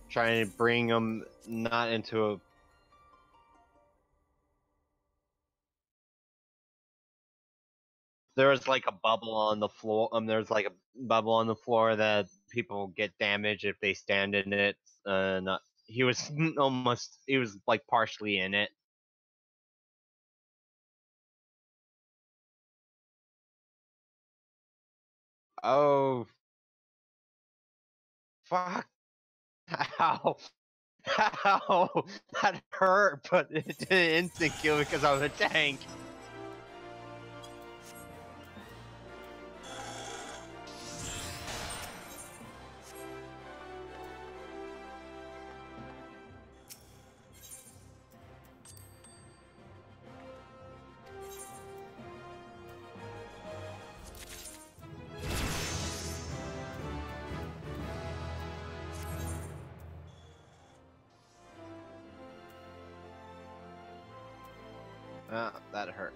Trying to bring them not into a. There's like a bubble on the floor. There's like a bubble on the floor that people get damaged if they stand in it. Not, he was almost. He was like partially in it. Oh, fuck! How? How? That hurt, but it didn't instant kill because I was a tank. That hurt.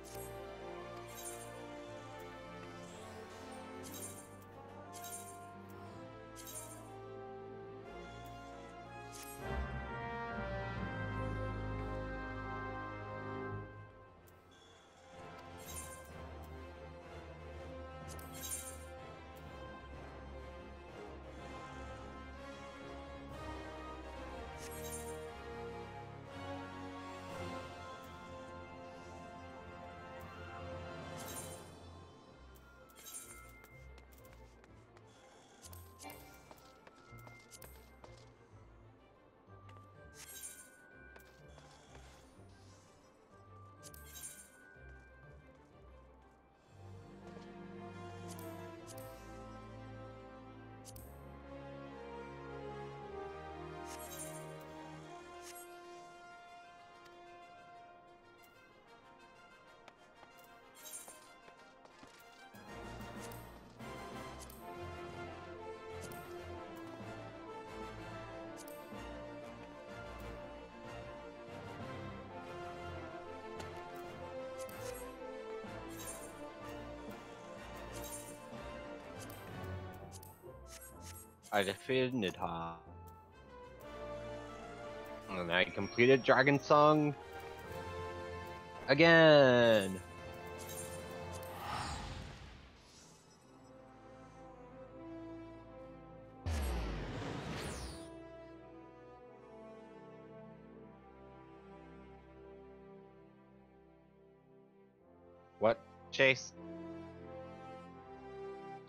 I defeated Nidha. And I completed Dragon Song again. What, Chase?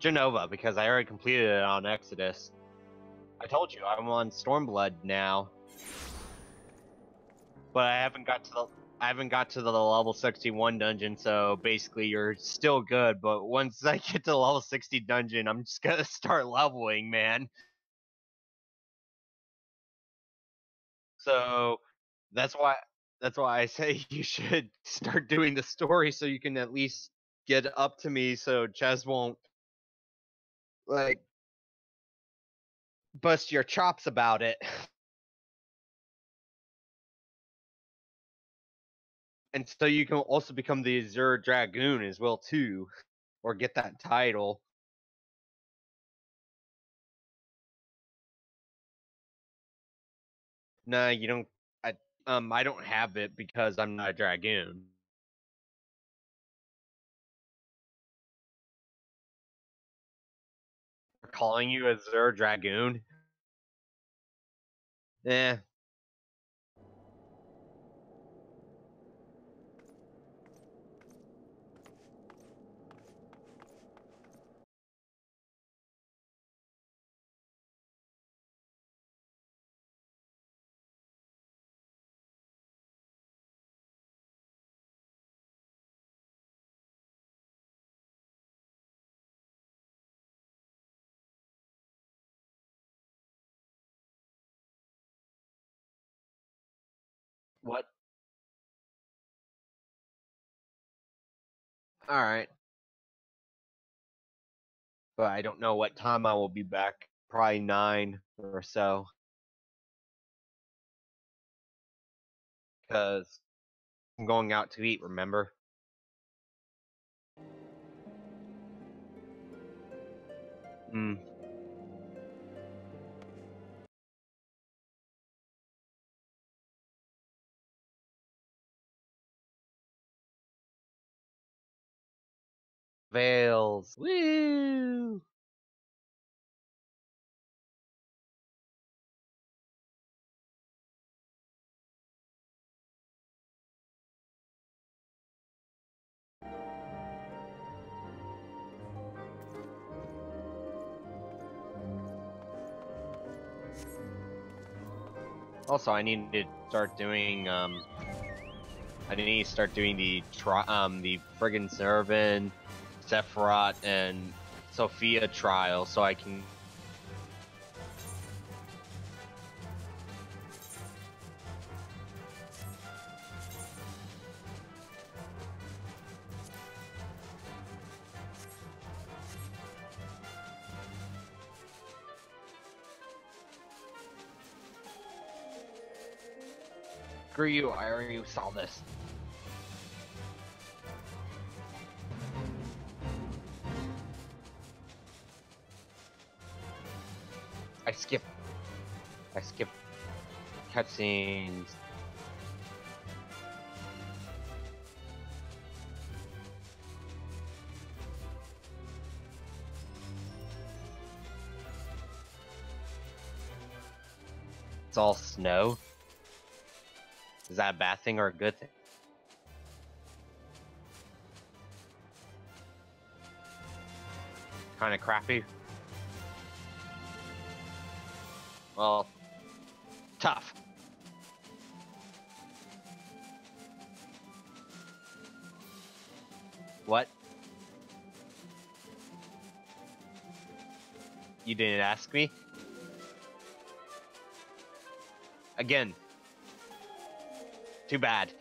Genova, because I already completed it on Exodus. I told you I'm on Stormblood now, but I haven't got to the level 61 dungeon. So basically, you're still good. But once I get to the level 60 dungeon, I'm just gonna start leveling, man. So that's why I say you should start doing the story so you can at least get up to me, so Chaz won't like bust your chops about it. And so you can also become the Azure Dragoon as well too, or get that title. No, you don't. I don't have it because I'm not a Dragoon. They're calling you Azure Dragoon? Eh. What? Alright. But I don't know what time I will be back. Probably 9 or so. Because I'm going out to eat, remember? Hmm. Veils. Woo! Also, I need to start doing I need to start doing the friggin' Zervan, Sephiroth, and Sophia trial so I can. Screw you! I already saw this. I skip cutscenes. It's all snow. Is that a bad thing or a good thing? Kind of crappy. Well, tough. What? You didn't ask me? Again. Too bad.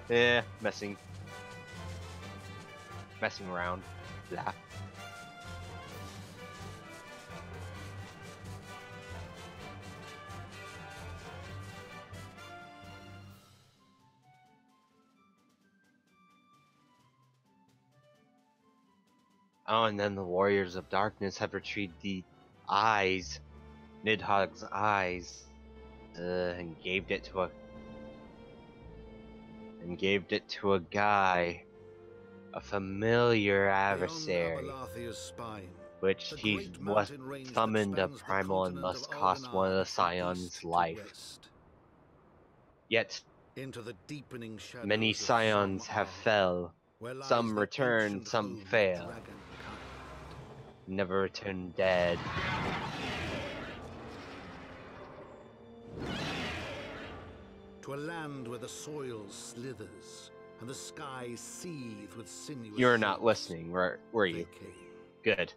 Yeah, messing around. Blah. Oh, and then the Warriors of Darkness have retrieved the eyes, Nidhogg's eyes, and gave it to a guy, a familiar adversary, which he was summoned a primal and must cost one of the Scion's life. Yet many Scions have fell. Some return, some fail. Never return dead. To a land where the soil slithers and the skies seethe with sinuous. You're not listening, were you? Good.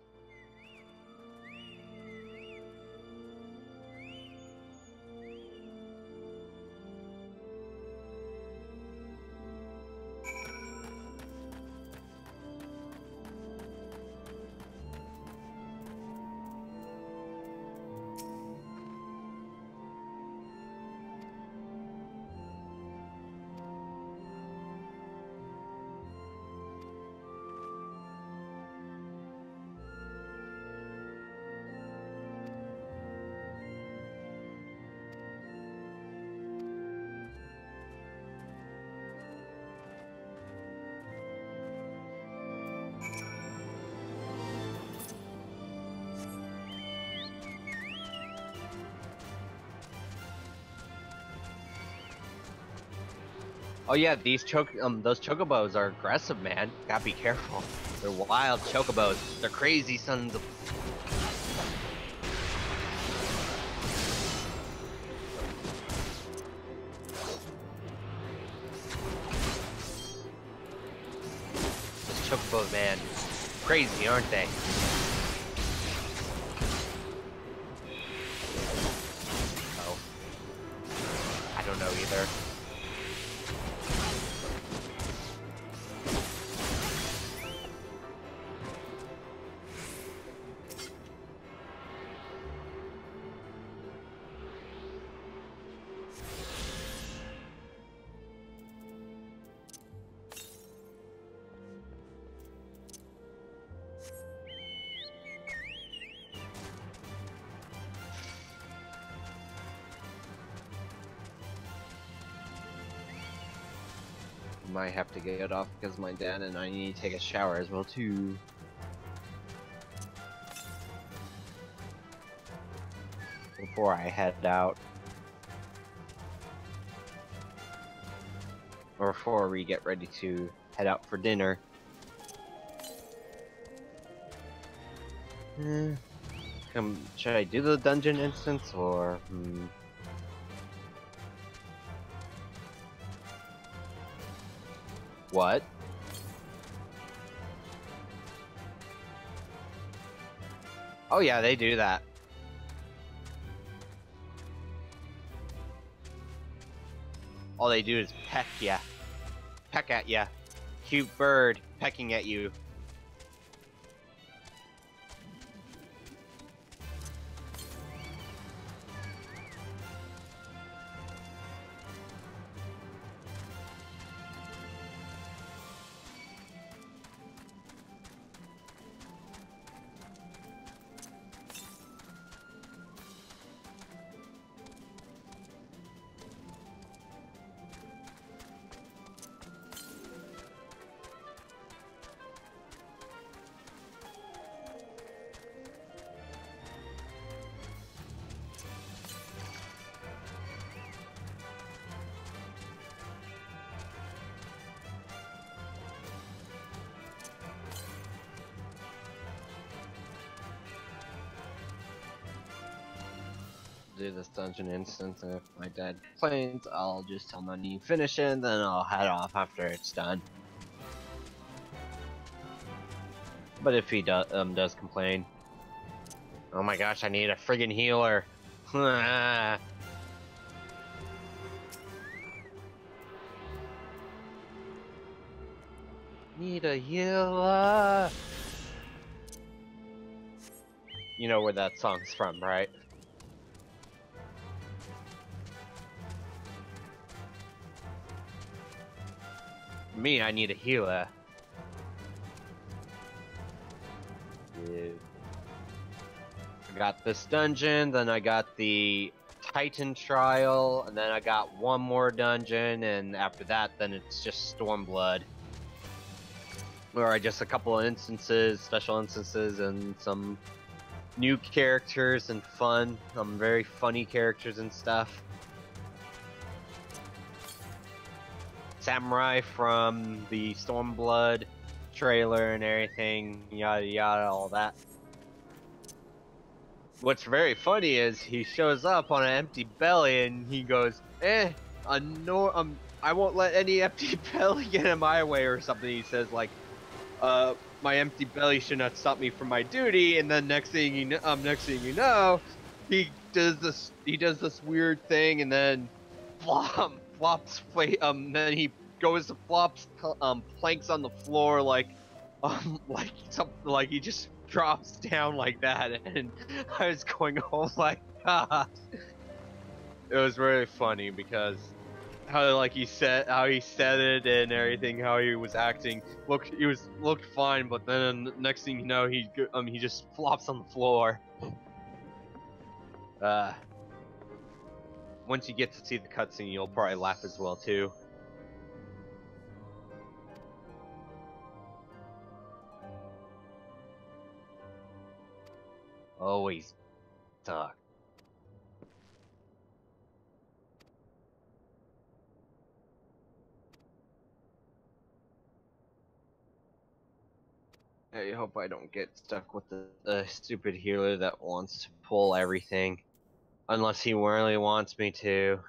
Oh yeah, those chocobos are aggressive, man. Gotta be careful. They're wild chocobos. They're crazy sons of. Those chocobos, man, crazy, aren't they? Oh, I don't know either. might have to get off because my dad and I need to take a shower as well too. Before I head out. Or before we get ready to head out for dinner. Should I do the dungeon instance or What? Oh yeah, they do that. All they do is peck ya. Peck at ya. Cute bird pecking at you. Do this dungeon instance, and if my dad complains, I'll just tell him I need to finish it, and then I'll head off after it's done. But if he does complain, oh my gosh, I need a friggin' healer. Need a healer. You know where that song's from, right? Me, I need a healer. Yeah. I got this dungeon, then I got the Titan trial, and then I got one more dungeon, and after that, then it's just Stormblood. Where I just a couple of instances, special instances, and some new characters and fun, some very funny characters and stuff. Samurai from the Stormblood trailer and everything, yada yada, all that. What's very funny is he shows up on an empty belly and he goes, I won't let any empty belly get in my way or something. He says like, my empty belly should not stop me from my duty. And then next thing you know, he does this weird thing and then then he goes to flops, planks on the floor like something like he just drops down like that, and I was going, oh my god. It was really funny because how he said it and everything, how he was acting, looked fine, but then next thing you know, he just flops on the floor. Once you get to see the cutscene, you'll probably laugh as well too. Always talk. I hope I don't get stuck with the stupid healer that wants to pull everything. Unless he really wants me to.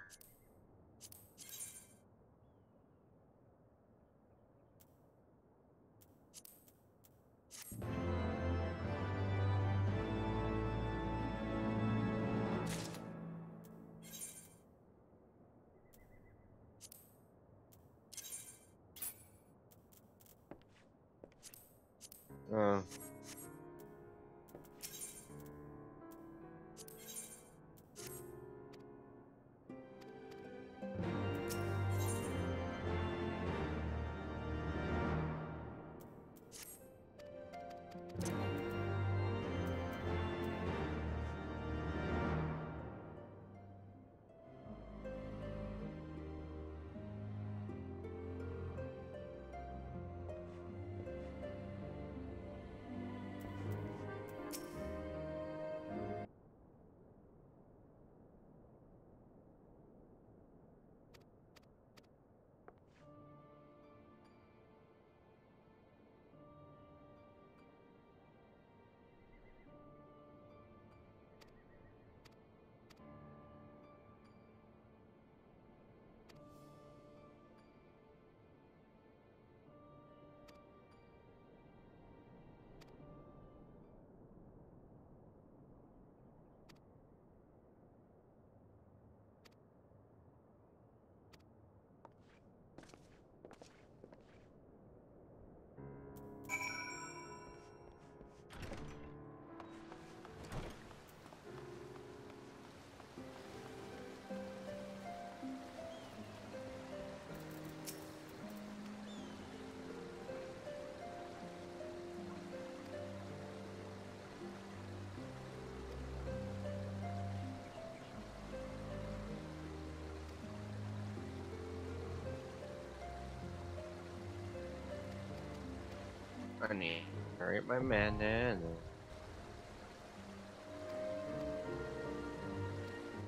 I need to hurry up my mana.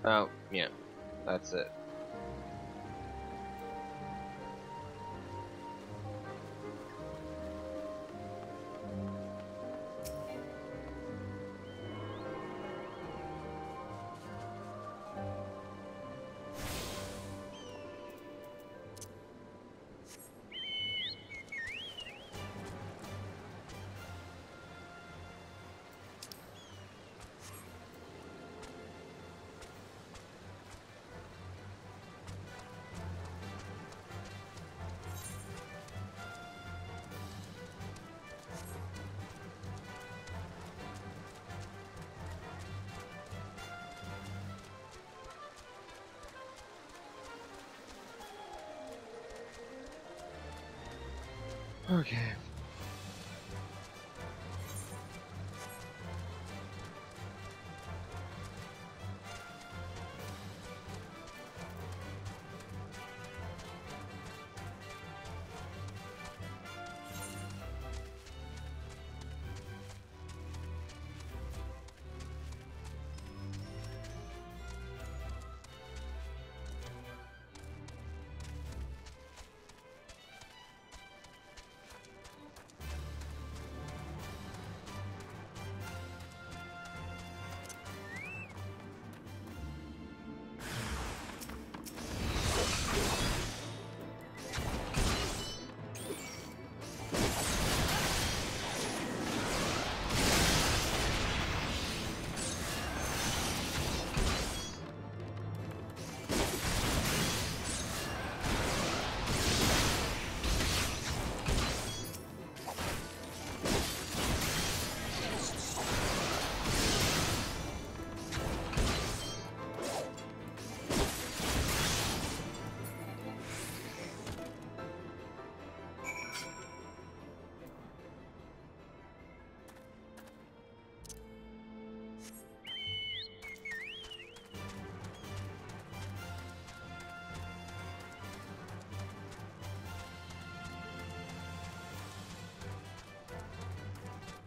Oh, yeah. That's it. Okay.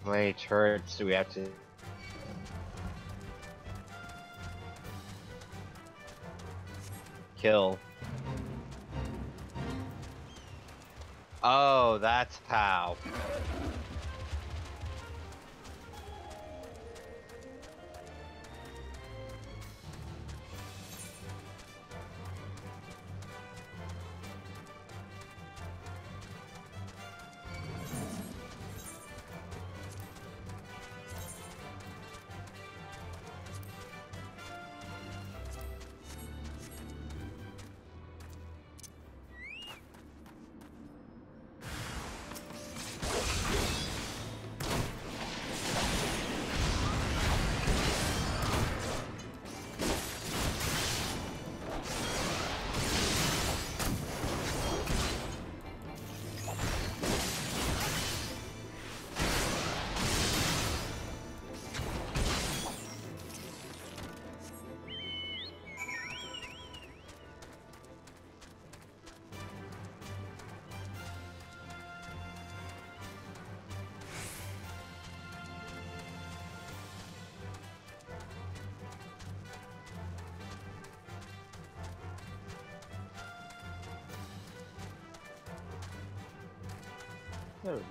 How many turrets do we have to kill? Oh, that's how. Oh.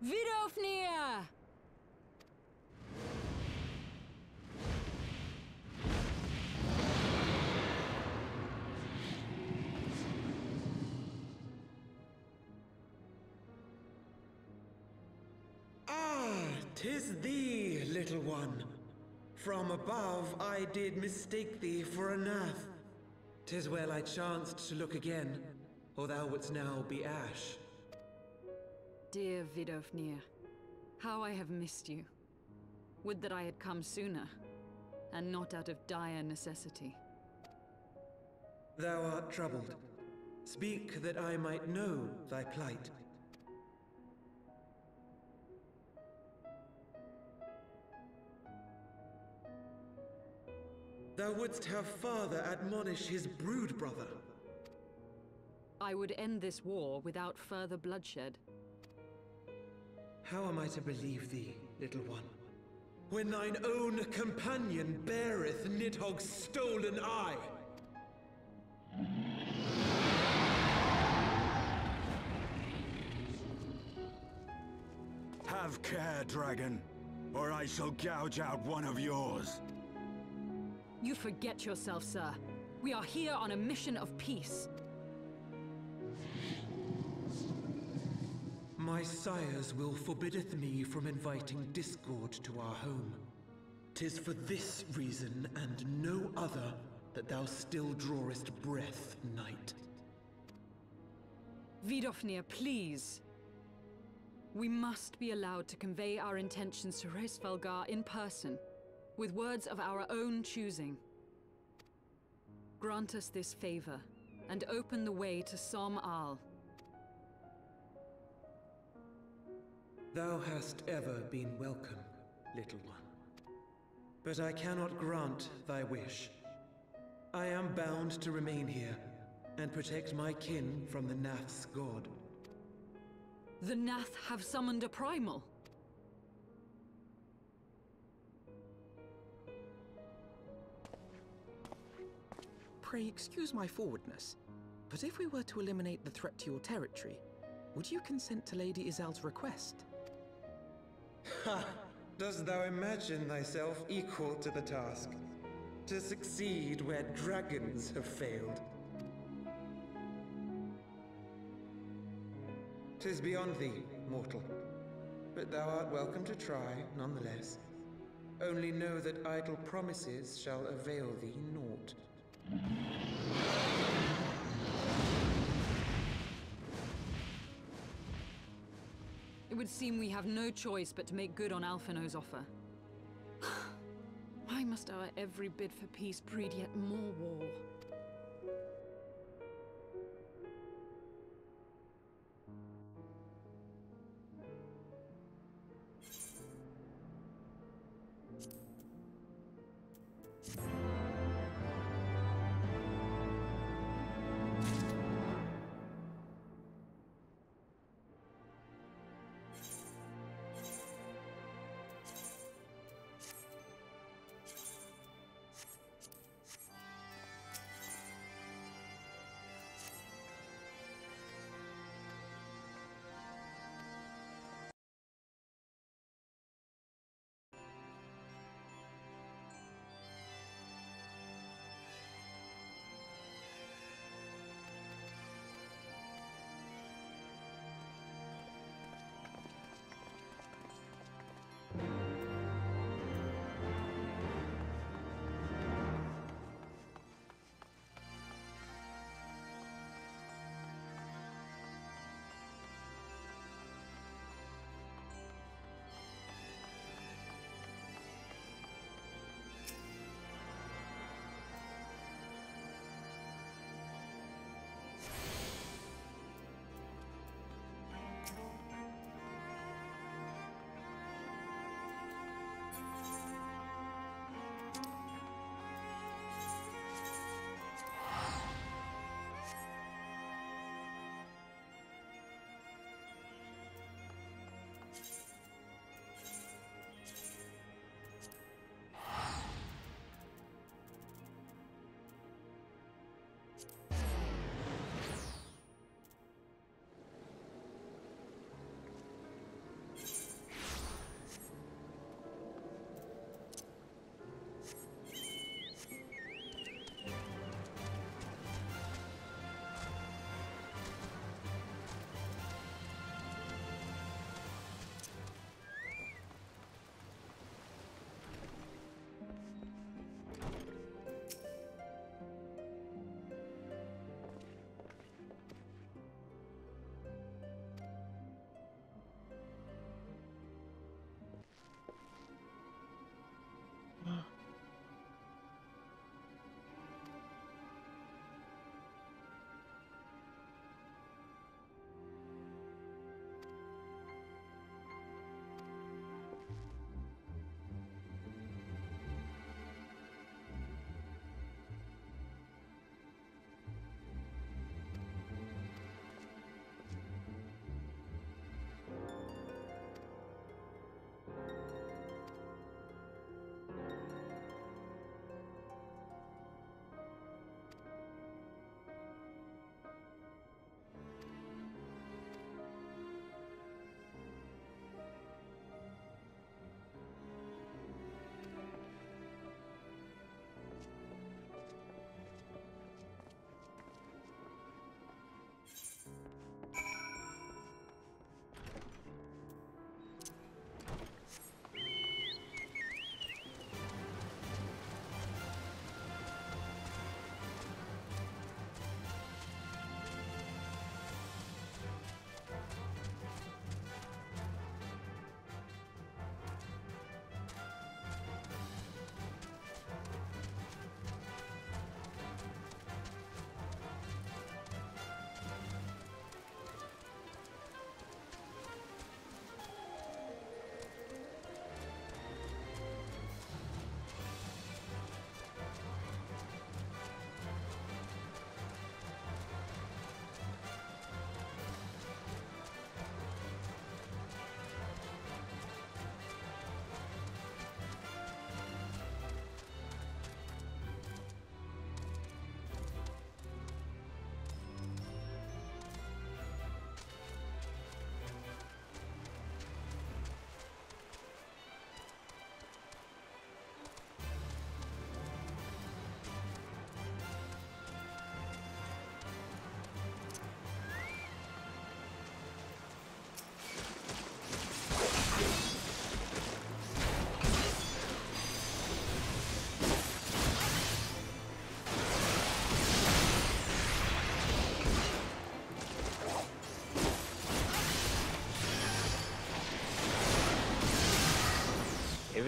Vidofnir! Ah, 'tis thee, little one. From above I did mistake thee for a Nath. 'Tis well I chanced to look again, or thou wouldst now be ash. Dear Vidofnir, how I have missed you. Would that I had come sooner, and not out of dire necessity. Thou art troubled. Speak that I might know thy plight. Thou wouldst have father admonish his brood brother. I would end this war without further bloodshed. How am I to believe thee, little one, when thine own companion beareth Nidhogg's stolen eye? Have care, dragon, or I shall gouge out one of yours. You forget yourself, sir. We are here on a mission of peace. My sire's will forbiddeth me from inviting discord to our home. 'Tis for this reason and no other that thou still drawest breath, knight. Vidofnir, please. We must be allowed to convey our intentions to Hraesvelgar in person, with words of our own choosing. Grant us this favor, and open the way to Som Al. Thou hast ever been welcome, little one. But I cannot grant thy wish. I am bound to remain here, and protect my kin from the Nath's god. The Nath have summoned a primal. Pray excuse my forwardness, but if we were to eliminate the threat to your territory, would you consent to Lady Izel's request? Ha! Dost thou imagine thyself equal to the task? To succeed where dragons have failed? 'Tis beyond thee, mortal. But thou art welcome to try, nonetheless. Only know that idle promises shall avail thee naught. It would seem we have no choice but to make good on Alphinaud's offer. Why must our every bid for peace breed yet more war?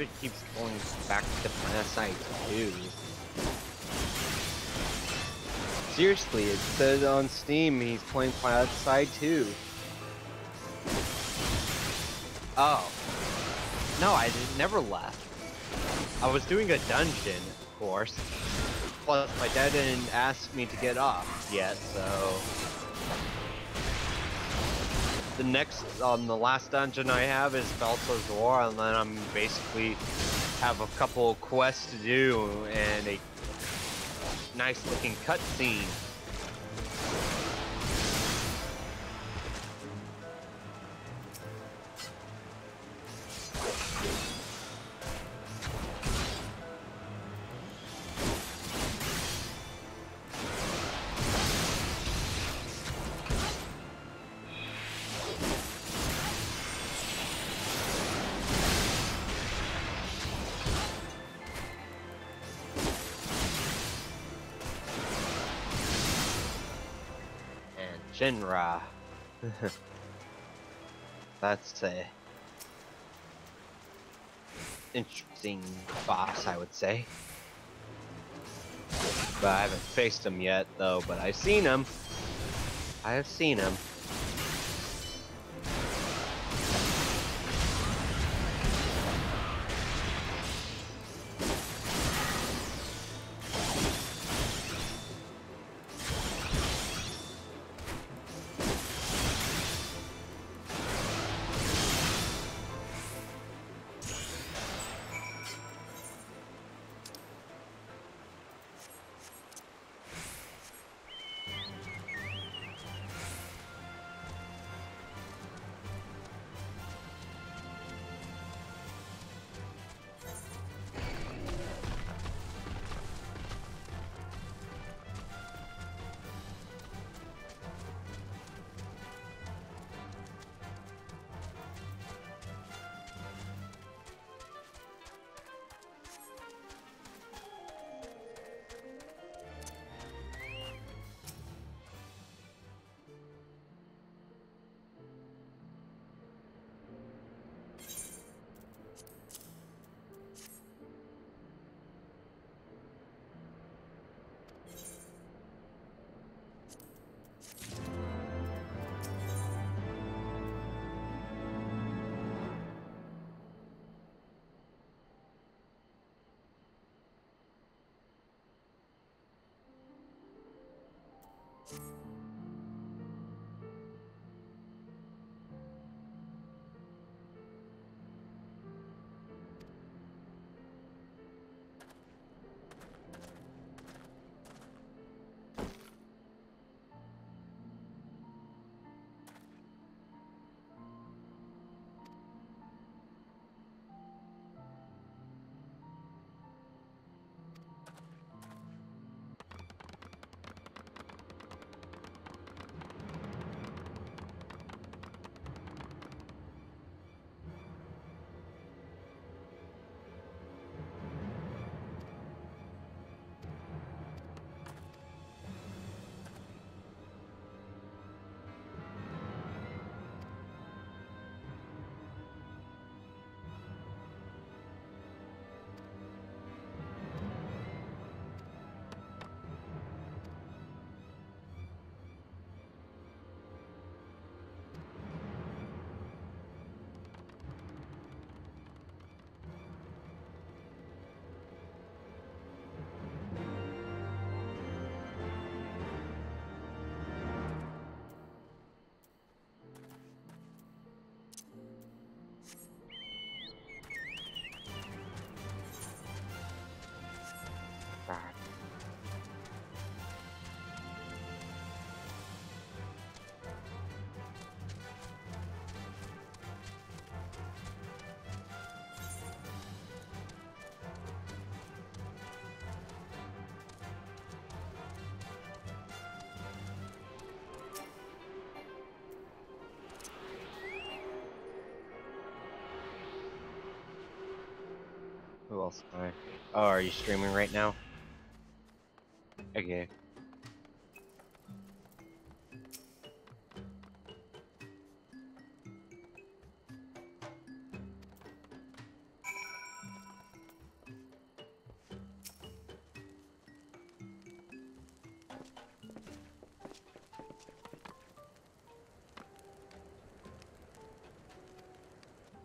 David keeps going back to Planetside 2. Seriously, it says on Steam he's playing Planetside 2. Oh. No, never left. I was doing a dungeon, of course. Plus, my dad didn't ask me to get off yet, so... the last dungeon I have is Balthazar War, and then I'm basically have a couple quests to do and a nice looking cutscene. Shinra. That's a interesting boss, I would say. But I haven't faced him yet, though. But I've seen him. I have seen him. Who else am I? Oh, are you streaming right now? Okay.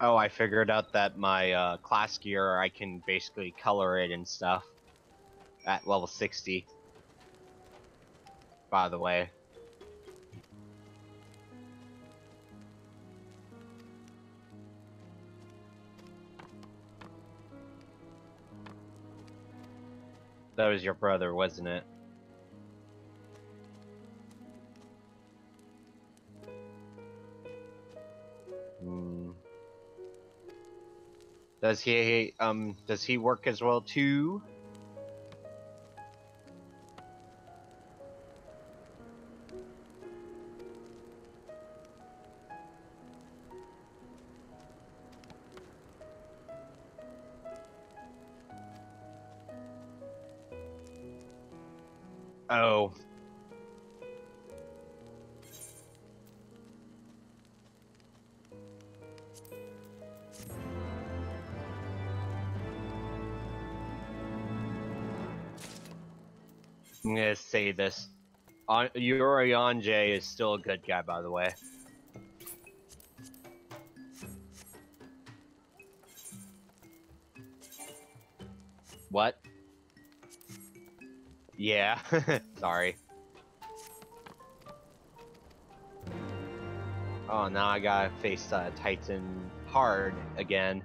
Oh, I figured out that my class gear, I can basically color it and stuff at level 60. By the way. That was your brother, wasn't it? Hmm. Does he work as well too? Oh. I'm gonna say this. Yuri Anje is still a good guy, by the way. What? Yeah. Sorry. Oh, now I gotta face Titan hard again.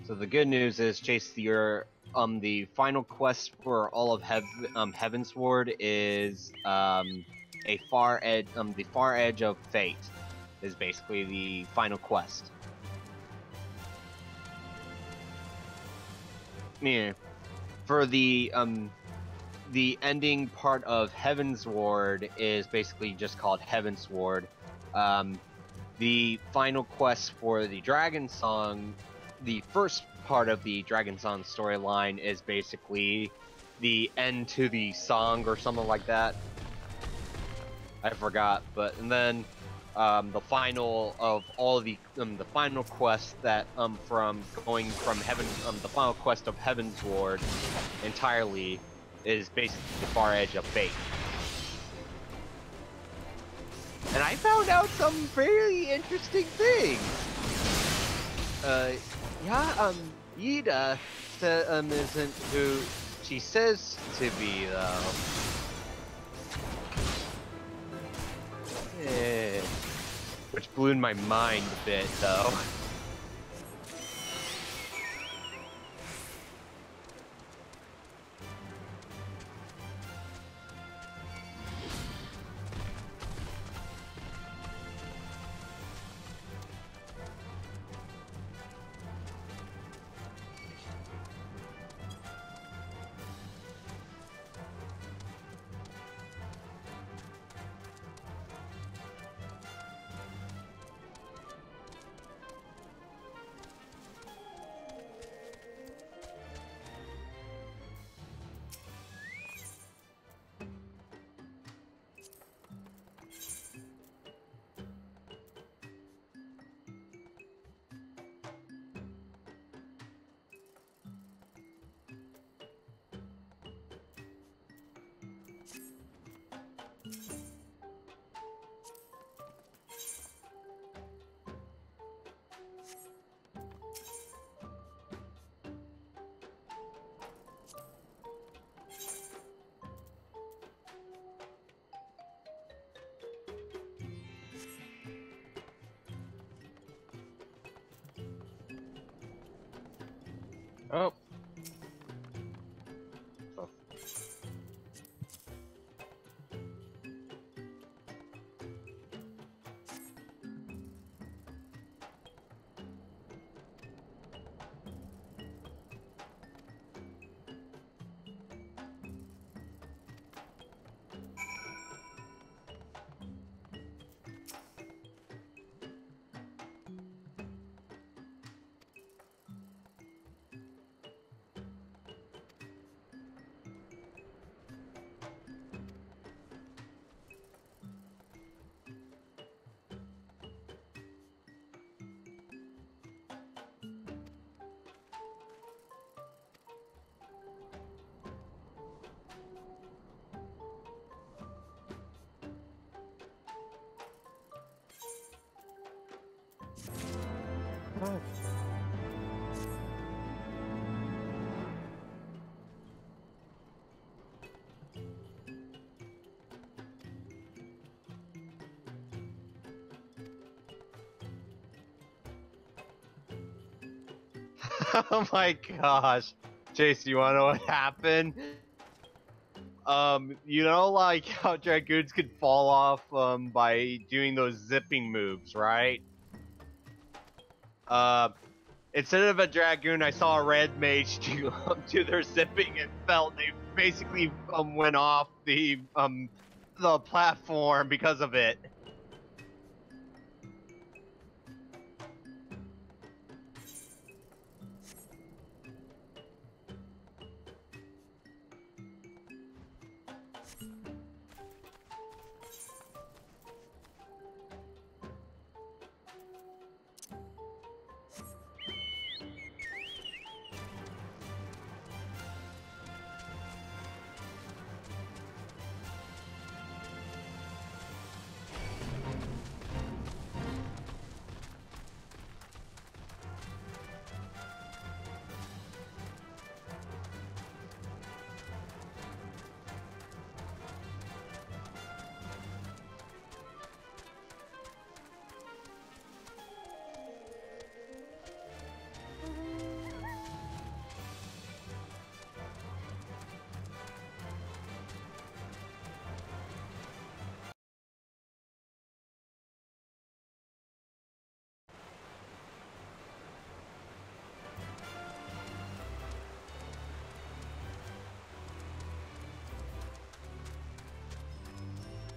So the good news is, Chase, the final quest for all of Heavensward is the far edge of fate is basically the final quest. Yeah, for the ending part of Heavensward is basically just called Heavensward. The final quest for the Dragon Song, the first part of the Dragon Song storyline, is basically the end to the song or something like that. I forgot, but and then the final of all of the final quest that from going from heaven the final quest of Heavensward entirely is basically the far edge of fate. And I found out some very interesting things. Yida isn't who she says to be, though. Yeah. Which blew my mind a bit, though. Oh. Oh. Oh my gosh. Chase, you wanna know what happened? You know, like how Dragoons could fall off by doing those zipping moves, right? Instead of a Dragoon, I saw a red mage do their zipping and felt they basically went off the platform because of it.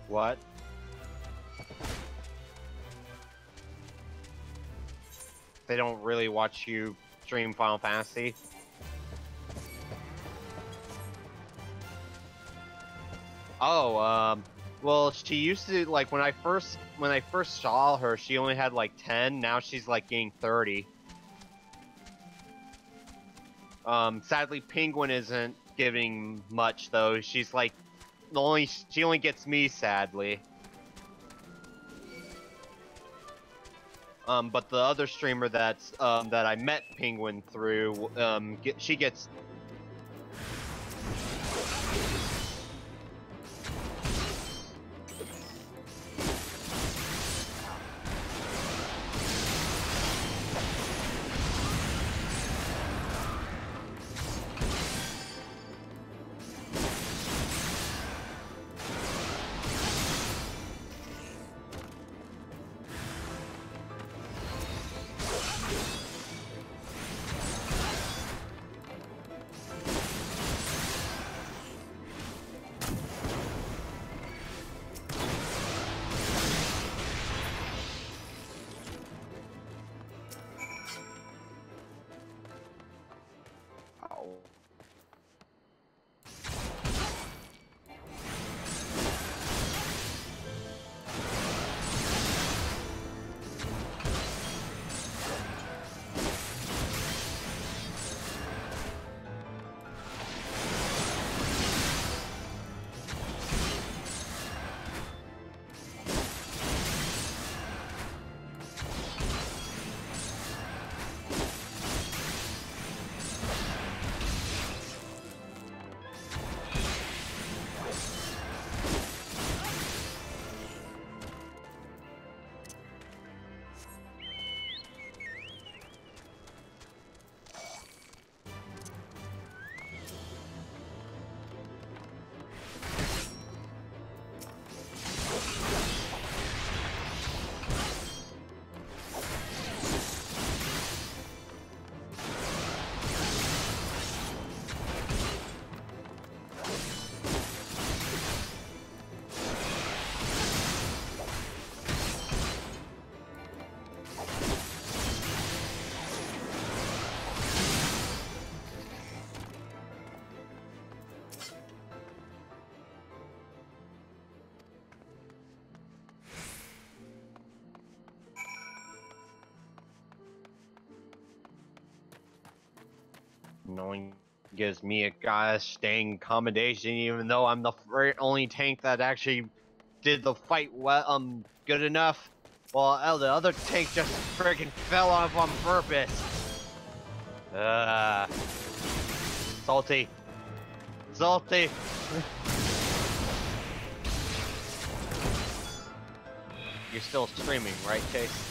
What? They don't really watch you stream Final Fantasy? Oh, well, she used to, like, when I first saw her, she only had like 10, now she's like getting 30. Sadly, Penguin isn't giving much though. She's like, she only gets me, sadly. But the other streamer that I met Penguin through, she gets. only gives me a gosh dang commendation, even though I'm the only tank that actually did the fight well, good enough. Well, the other tank just friggin' fell off on purpose. Salty. Salty. You're still streaming, right, Chase?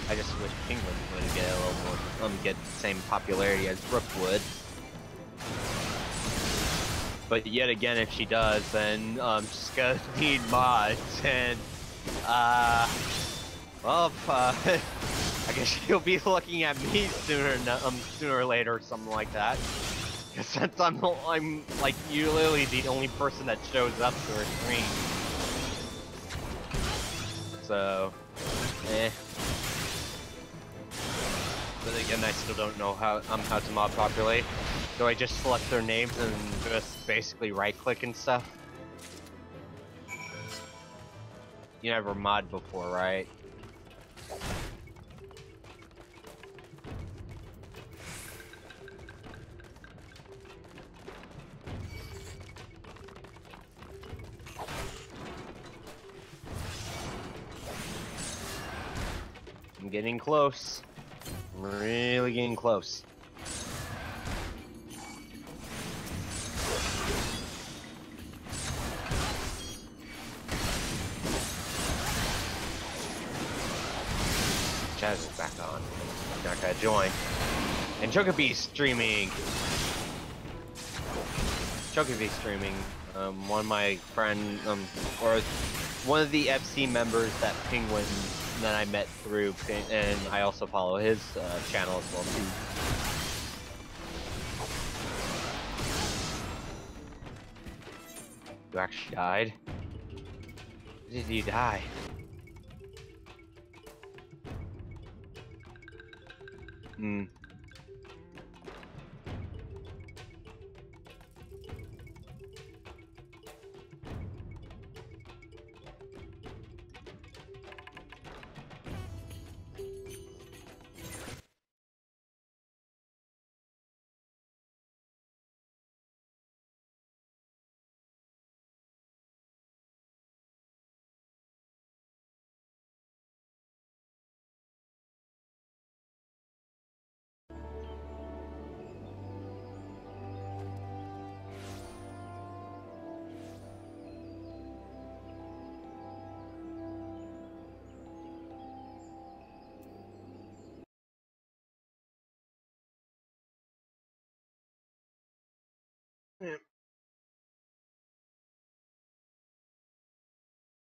I just wish Penguin would get a little more, get the same popularity as Brook would. But yet again, if she does, then she's gonna need mods, and well, I guess she'll be looking at me sooner or later, or something like that. Because since I'm like literally the only person that shows up to her stream, so But again, I still don't know how to mod properly. Do I just select their names and just basically right-click and stuff? You never mod before, right? I'm getting close. I'm really getting close. Chaz is back on. Not gonna join. And Chocobee's streaming. Chocobee's streaming. One of my friend, or one of the FC members that Penguin that I met through, and I also follow his channel as well too. You actually died? Did you die? Hmm. Yeah.